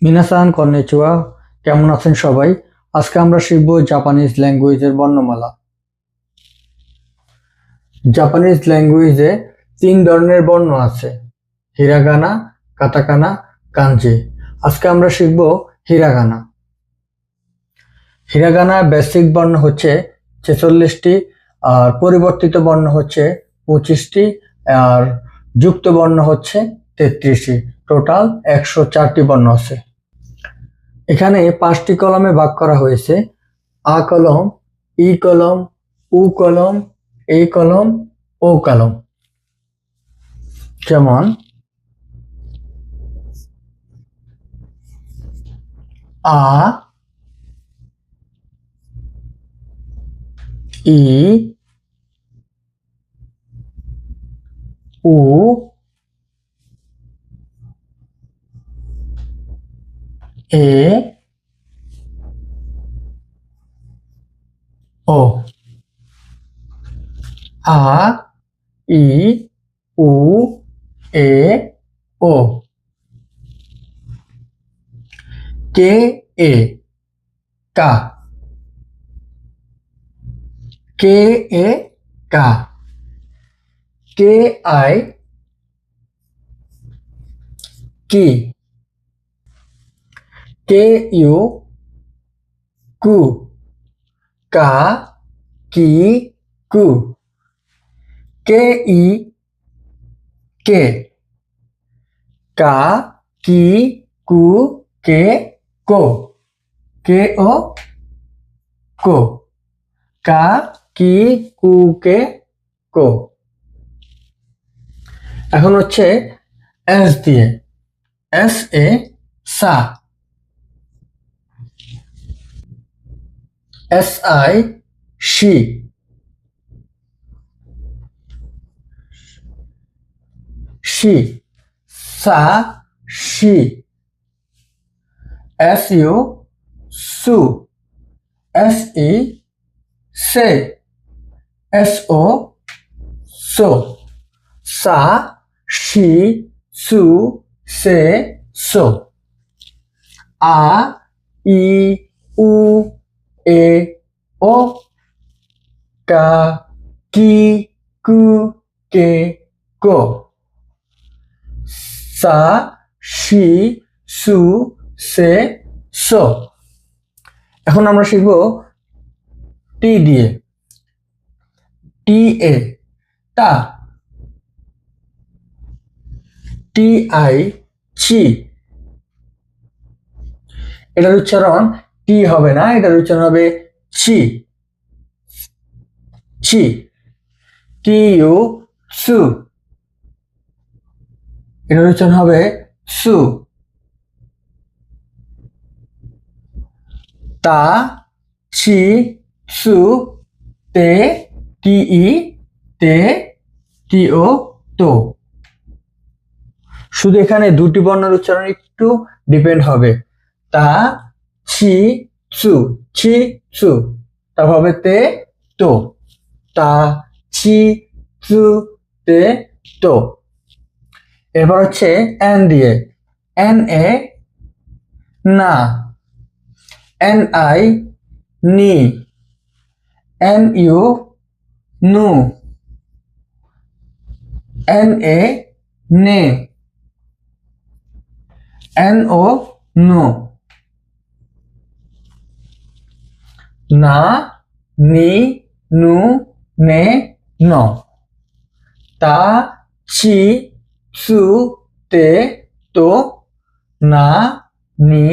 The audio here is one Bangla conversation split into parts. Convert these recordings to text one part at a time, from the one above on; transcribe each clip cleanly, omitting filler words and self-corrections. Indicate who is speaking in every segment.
Speaker 1: মিনাসান কন্নিচিওয়া, কেমন আছেন সবাই? আজকে আমরা শিখব জাপানিজ ল্যাঙ্গুয়েজের বর্ণমালা। জাপানিজ ল্যাঙ্গুয়েজে 3 ধরনের বর্ণ আছে: হিরাগানা, কাটাকানা, কানজি। আজকে আমরা শিখব হিরাগানা। হিরাগানার বেসিক বর্ণ হচ্ছে 46টি, আর পরিবর্তিত বর্ণ হচ্ছে 25টি, আর যুক্ত বর্ণ হচ্ছে 33টি। টোটাল 104টি বর্ণ আছে। এখানে 5টি কলমে ভাগ করা হয়েছে: আ কলম, ই কলম, উ কলম, এ কলম, ও কলম। যেমন আ, ই, উ, এ, ও। আ, ই, উ, এ, ও। কে, এ, কা। কে, এ, কা। কে, আই, কি। কে, ইউ, কু। কা, কি, কু। কে, ই, কে। কা, কি, কু, কে, কো। কে, ও, কো। কা, কি, কু, কে, কো। এখন হচ্ছে এস দিয়ে। এস এ, সা। এস আই, শি। শি। সা, শি। এস ইউ, সু। এস ই, সে। এস ও, সো। সা, শি, সু, সে, সো। আ, ই, উ, এ, ও। কা, কি, কু, কে, কো। সা, শি, সু, সে, সো। এখন আমরা শিখব টি দিয়ে। টি এ, টা। টি আই, চি। এটার উচ্চারণ টি হবে না, এটার উচ্চারণ হবে চি। চি। টি ইউ, সু। এটার উচ্চারণ হবে সু। তা, ছি, সু, তে, টি ই, তে, টি ও, তো। শুধু এখানে দুটি বর্ণের উচ্চারণ একটু ডিপেন্ড হবে। তা, ছি, সু। ছি, সু। তারপর হবে তে, তো। তা, ছি, সু, তে, তো। এরপর হচ্ছে এন দিয়ে। এন এ, না। এন আই, নি। এন ইউ, নু। এন এ, নে। এন ও, নো। না, নি, নু, নে, ন। তা, ছি, সু, তে, তো। না, নি,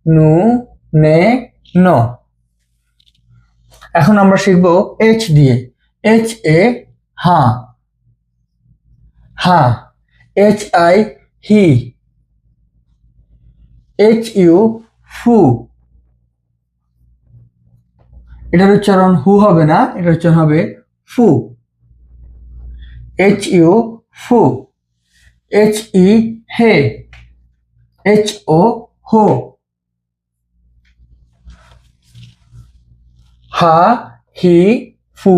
Speaker 1: নু, নে, ন। এখন আমরা শিখব এইচ দিয়ে। এইচ এ, হা। হা। এইচ আই, হি। এইচ ইউ, ফু। এটার উচ্চারণ হু হবে না, এটার উচ্চারণ হবে ফু। এইচ ইউ, ফু। এইচ ই, হে। এইচ ও, হো। হা, হি, ফু,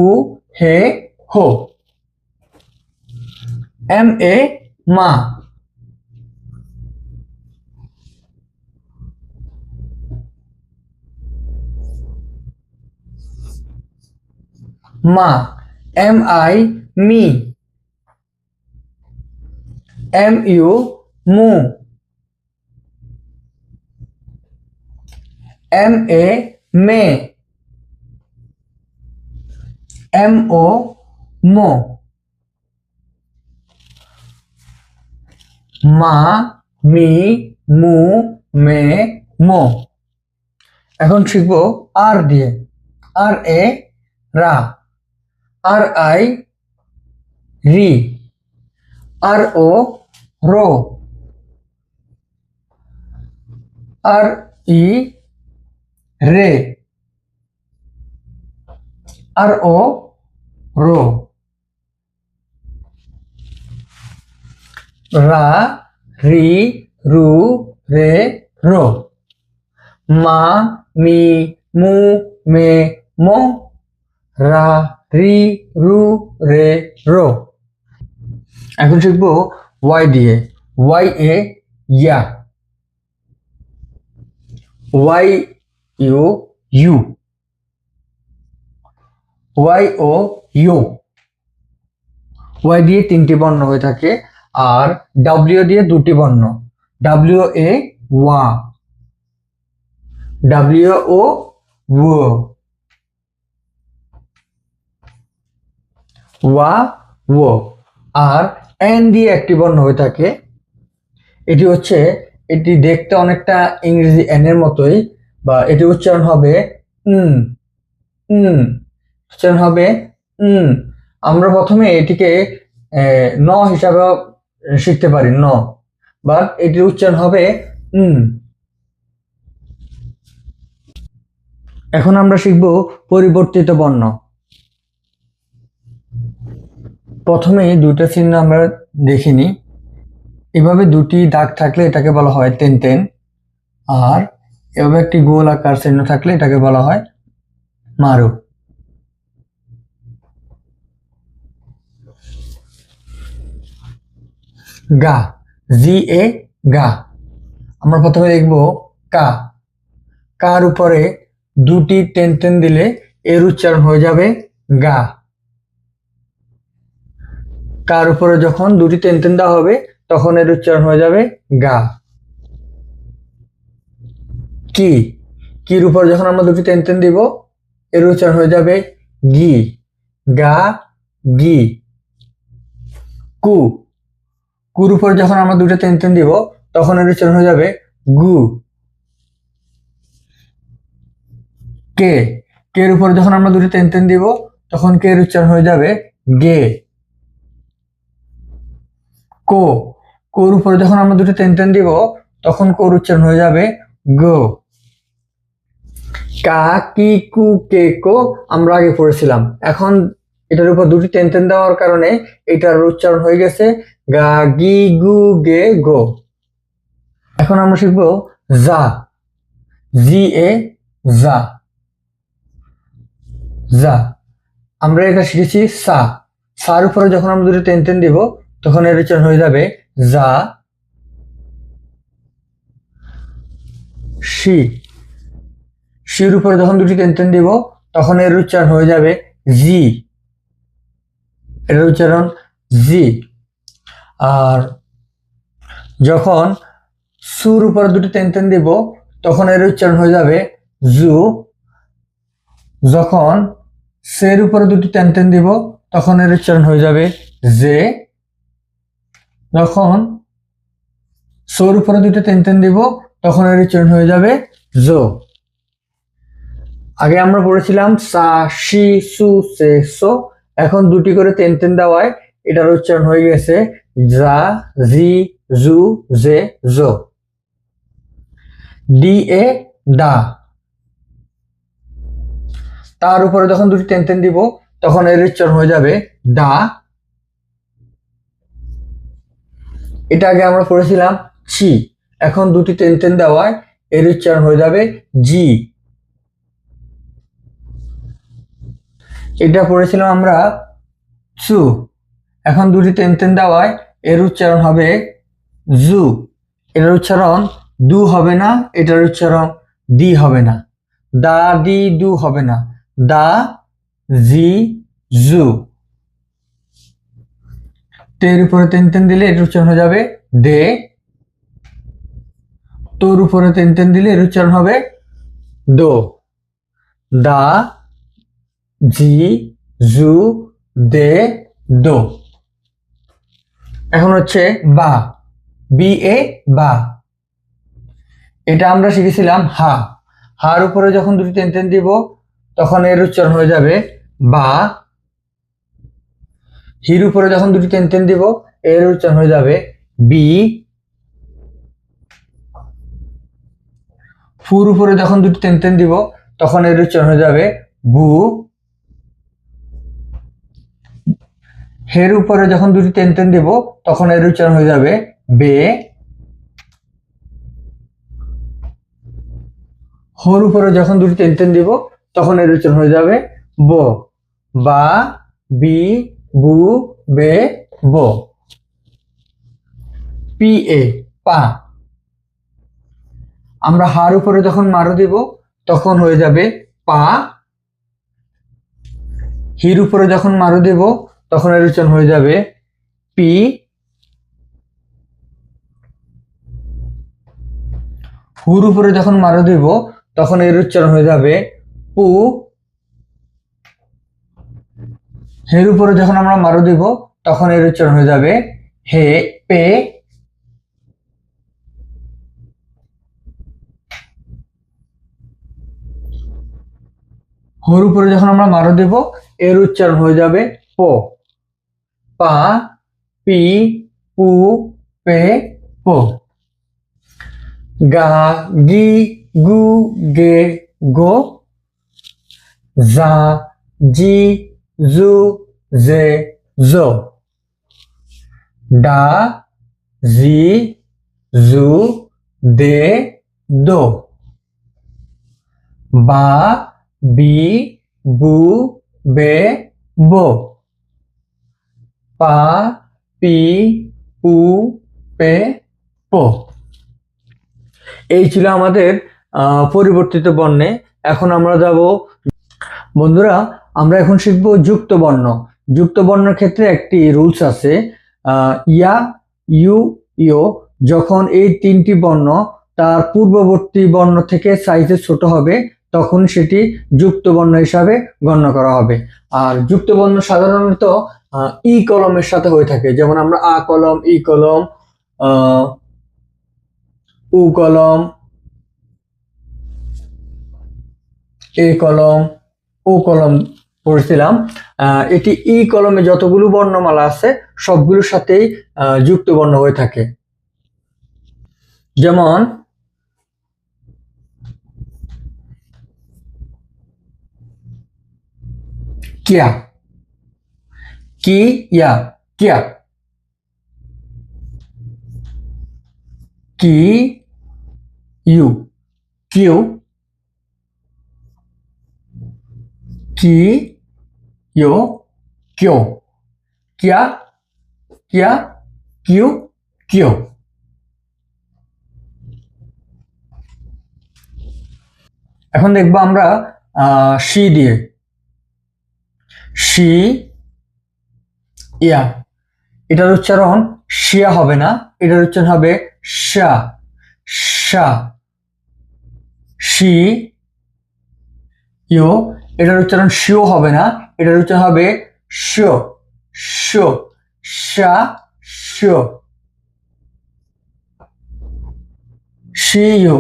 Speaker 1: হে, হো। এম এ, মা। মা, MI মি, MU মু, MA মে, MO মো, মা, মি, মু, মে, মো। এখন শিখব আর দিয়ে। RA রা, RI রি, RO রো, RE রে, RO রো, রা, রি, রু, রে, রো, মা, মি, মু, মে, মো, রা, রি, রু, রে, রো। এখন শিখবো ওয়াই দিয়ে। YA ইয়া, YU ইউ, YO ইউ। ওয়াই দিয়ে 3টি বর্ণ হয়ে থাকে, আর ডাব্লিউ দিয়ে 2টি বর্ণ। WA ওয়া, WO ও, ওয়া ও। আর এন দিয়ে একটি বর্ণ হয়ে থাকে। এটি দেখতে অনেকটা ইংরেজি এন এর মতোই, বা এটি উচ্চারণ হবে উচ্চারণ হবে আমরা প্রথমে এটিকে ন হিসাবে শিখতে পারি, ন, বাট এটির উচ্চারণ হবে এখন আমরা শিখব পরিবর্তিত বর্ণ। প্রথমে 2টা চিহ্ন আমরা দেখিনি। এভাবে 2টি দাগ থাকলে এটাকে বলা হয় তেন তেন, আর এভাবে একটি গোল আকার চিহ্ন থাকলে এটাকে বলা হয় মারু। গা, GA গা। আমরা প্রথমে লিখব কা। কার উপরে 2টি টেন টেন দিলে এর উচ্চারণ হয়ে যাবে গা। কার উপরে যখন 2টি টেন টেন দেওয়া হবে তখন এর উচ্চারণ হয়ে যাবে গা। কি, কির উপর যখন আমরা 2টি টেন টেন দিব এর উচ্চারণ হয়ে যাবে গি, গা গি। কু, কুর উপর যখন আমরা 2টা টেন টেন দিব তখন এর উচ্চারণ হয়ে যাবে গু। কে, কের উপর যখন আমরা 2টি টেন টেন দিব তখন কে এর উচ্চারণ হয়ে যাবে গে। কো, কোর উপর যখন আমরা 2টি টেন টেন দিব তখন কোর উচ্চারণ হয়ে যাবে গো। কা, কি, কু, কে, কো আমরা আগে পড়েছিলাম। এখন এটার উপর 2টি টেন টেন দেওয়ার কারণে এটার উচ্চারণ হয়ে গেছে গা, গি, গু, গে, গো। এখন আমরা শিখব যা, GA যা। যা, আমরা এটা শিখেছি সা। সার উপরে যখন আমরা 2টি টেন টেন দিব তখন এর উচ্চারণ হয়ে যাবে যা। শি, শির উপরে যখন 2টি টেন টেন দিব তখন এর উচ্চারণ হয়ে যাবে জি। এর উচ্চারণ জি। আর যখন সুর উপরে 2টি টেন টেন দিব তখন এর উচ্চারণ হয়ে যাবে জু। যখন সের উপরে 2টি টেন টেন দিব তখন এর উচ্চারণ হয়ে যাবে জে। যখন সোর উপরে 2টি টেন টেন দিব তখন এর উচ্চারণ হয়ে যাবে জো। আগে আমরা পড়েছিলাম সা, শি, সু, সে, সো। এখন 2টি করে টেন টেন দেওয়ায় এটার উচ্চারণ হয়ে গেছে যা, জি, জু, জে, জো। DA দা, তার উপরে যখন 2টি টেন টেন দিব তখন এর উচ্চারণ হয়ে যাবে দা। এটা আগে আমরা পড়েছিলাম ছি। এখন 2টি টেন টেন দেওয়ায় এর উচ্চারণ হয়ে যাবে জি। এটা পড়েছিলাম আমরা চু। এখন 2টি টেন টেন দেওয়ায় এর উচ্চারণ হবে জু। এটার উচ্চারণ দু হবে না, এটার উচ্চারণ দি হবে না। দা, দি, দু হবে না। দা, জি, জু। তের উপরে তেন তেন দিলে এর উচ্চারণ হয়ে যাবে দে। তোর উপরে তেন তেন দিলে এর উচ্চারণ হবে দো। দা, জি, জু, দে, দো। এখন হচ্ছে বা, বি এ বা। এটা আমরা শিখেছিলাম হা। হার উপরে যখন দুটি তেন তেন দিব তখন এর উচ্চারণ হয়ে যাবে বা। হির উপরে যখন দুটি তেন তেন দিব এর উচ্চারণ হয়ে যাবে বি। ফুর উপরে যখন দুটি তেন তেন দিব তখন এর উচ্চারণ হয়ে যাবে বু। হের উপরে যখন দুটি তেন তেন দিব তখন এর উচ্চারণ হয়ে যাবে বে। হোর উপরে যখন দুটি তেন তেন দিব তখন এর উচ্চারণ হয়ে যাবে বো। বা, বি, বু, বে, বো। পি এ পা। আমরা হার উপরে যখন মারো দিব তখন হয়ে যাবে পা। হির উপরে যখন মারো দেব তখন এর উচ্চারণ হয়ে যাবে পি। হুর উপরে যখন মারো দেব তখন এর উচ্চারণ হয়ে যাবে পু। হের উপরে যখন আমরা মারো দেব তখন এর উচ্চারণ হয়ে যাবে হে, পে। হোর উপরে যখন আমরা মারো দেব এর উচ্চারণ হয়ে যাবে পো। পা, পি, পু, পে, পো। গা, গি, গু, গে, গো। যা, জি, জু, জে, জো। ডা, জি, জু, দে, দো। বা, বি, বু, বে, বো। পা, পি, পু, পে, পো। এই ছিল আমাদের পরিবর্তিত বর্ণে। এখন আমরা যাব, বন্ধুরা আমরা এখন শিখব যুক্ত বর্ণ। যুক্ত বর্ণের ক্ষেত্রে একটি রুলস আছে, ইয়া, ইউ, ইও। যখন এই তিনটি বর্ণ তার পূর্ববর্তী বর্ণ থেকে সাইজে ছোট হবে তখন সেটি যুক্ত বর্ণ হিসাবে গণ্য করা হবে। আর যুক্ত বর্ণ সাধারণত ই কলমের সাথে হয়ে থাকে, যেমন আমরা আ কলম, ই কলম, উ কলম, এ কলম, ও কলম পড়েছিলাম। এটি ই কলমে যতগুলো বর্ণমালা আছে সবগুলোর সাথেই যুক্ত বর্ণ হয়ে থাকে। যেমন কিয়া, কি, ইয়া, কিয়া। কি, ইউ, কিউ। কি, ইউ, কিউ। কিয়া, কিয়া, কিউ, কিউ। এখন দেখবো আমরা শি দিয়ে। শি, ইয়া। এটার উচ্চারণ শিয়া হবে না, এটার উচ্চারণ হবে শা। শা। শি, ইউ। এটার উচ্চারণ শিও হবে না, এটার উচ্চারণ হবে শো। শো। শা, শো। শি, ইউ।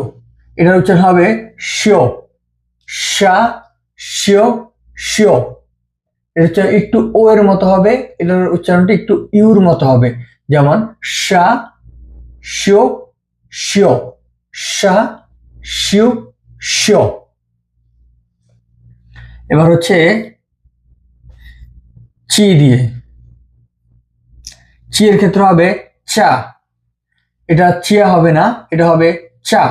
Speaker 1: এটার উচ্চারণ হবে শো। শা, শো, শো। এর উচ্চারণ একটু ও এর মতো হবে, এটার উচ্চারণটা একটু ইউর মতো হবে। যেমন শা, শো, শো। শা, শিউ, শো। এবার হচ্ছে চি দিয়ে। চি এর ক্ষেত্রে হবে চা। এটা চিয়া হবে না, এটা হবে চা।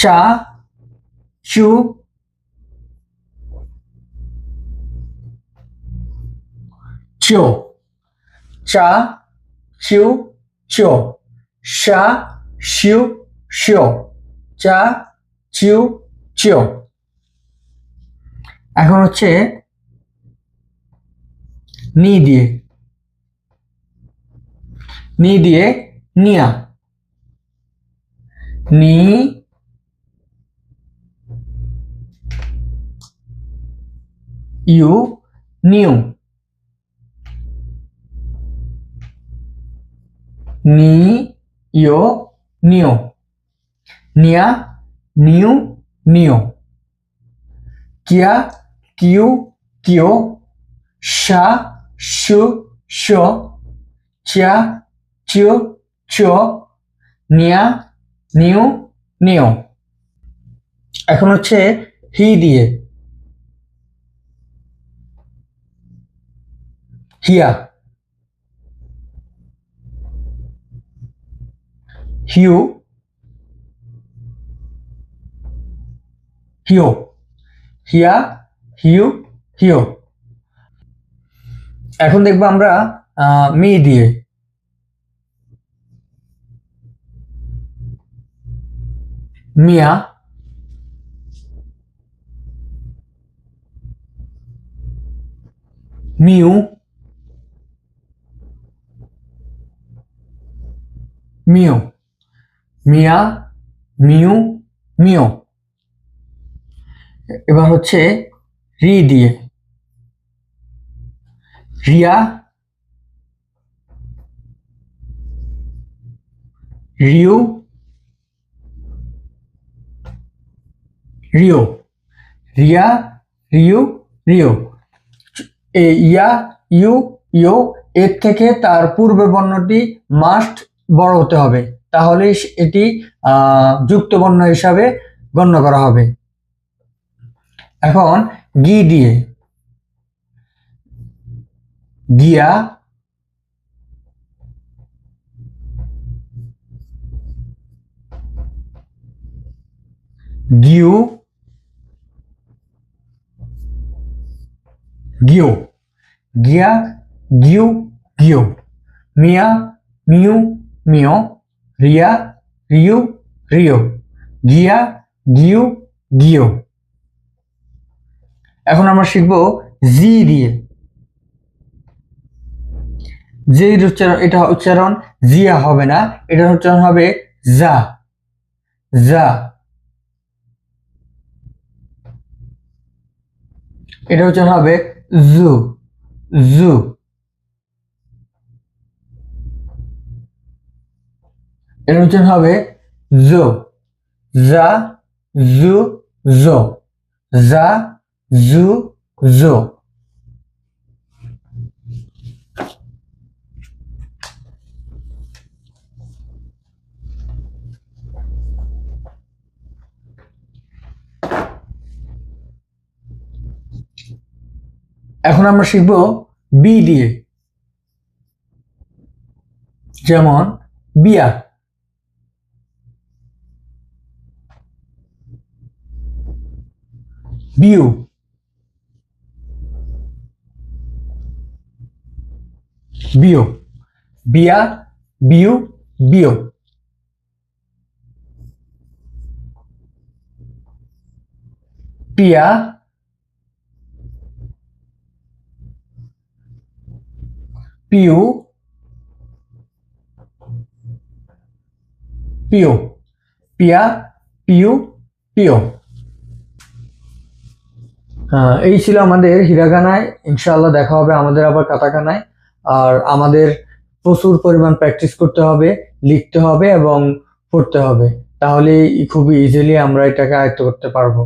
Speaker 1: চা, চু, চো। চা, চিউ, চো। শা, শিউ, শো। চা, চিউ চিও। এখন হচ্ছে নি দিয়ে নিয়া, নি ইউ নিউ, নি ইও নিও, নিয়া নিউ নিও, কিয়া কিউ কিও, শা শু শো, চিয়া চিও চিও, নিয়া নিউ নিও। এখন হচ্ছে হি দিয়ে হিয়া, হিউ হিও, হিয়া হিউ হিও। এখন দেখবো আমরা মি দিয়ে মিয়া, মিউ, মিও, মিয়া মিউ মিও। এবার হচ্ছে রি দিয়ে রিয়া, রিউ রিও, রিয়া রিউ রিও। ইয়া ইউ ইও, এর থেকে তার পূর্বের বর্ণটি মাস্ট বড় হতে হবে, তাহলে এটি যুক্ত বর্ণ হিসাবে গণ্য করা হবে। এখন গি দিয়ে গিয়া, গিউ গিও, গিয়া গিউ গিও, মিয়া মিউ মিও, রিয়া রিউ রিও, গিয়া গিউ গিও। এখন আমরা শিখবো জি দিয়ে। জির উচ্চারণ, এটা উচ্চারণ জিয়া হবে না, এটা উচ্চারণ হবে জা জা। এটা উচ্চারণ হবে জু জু। এটা উচ্চারণ হবে জো জা জু জো, জা জু জো। এখন আমরা শিখব বি দিয়ে, যেমন বিয়া, বিউ, বিও, বিয়া বিউ বিও। পিয়া পিউ পিও, পিয়া পিউ পিও। এই ছিল আমাদের হিরাগানায়। ইনশাআল্লাহ দেখা হবে আমাদের আবার কাটাকানায়। আর আমাদের প্রচুর পরিমাণ প্র্যাকটিস করতে হবে, লিখতে হবে এবং পড়তে হবে, তাহলে খুবই ইজিলি আমরা এটাকে আয়ত্ত করতে পারবো।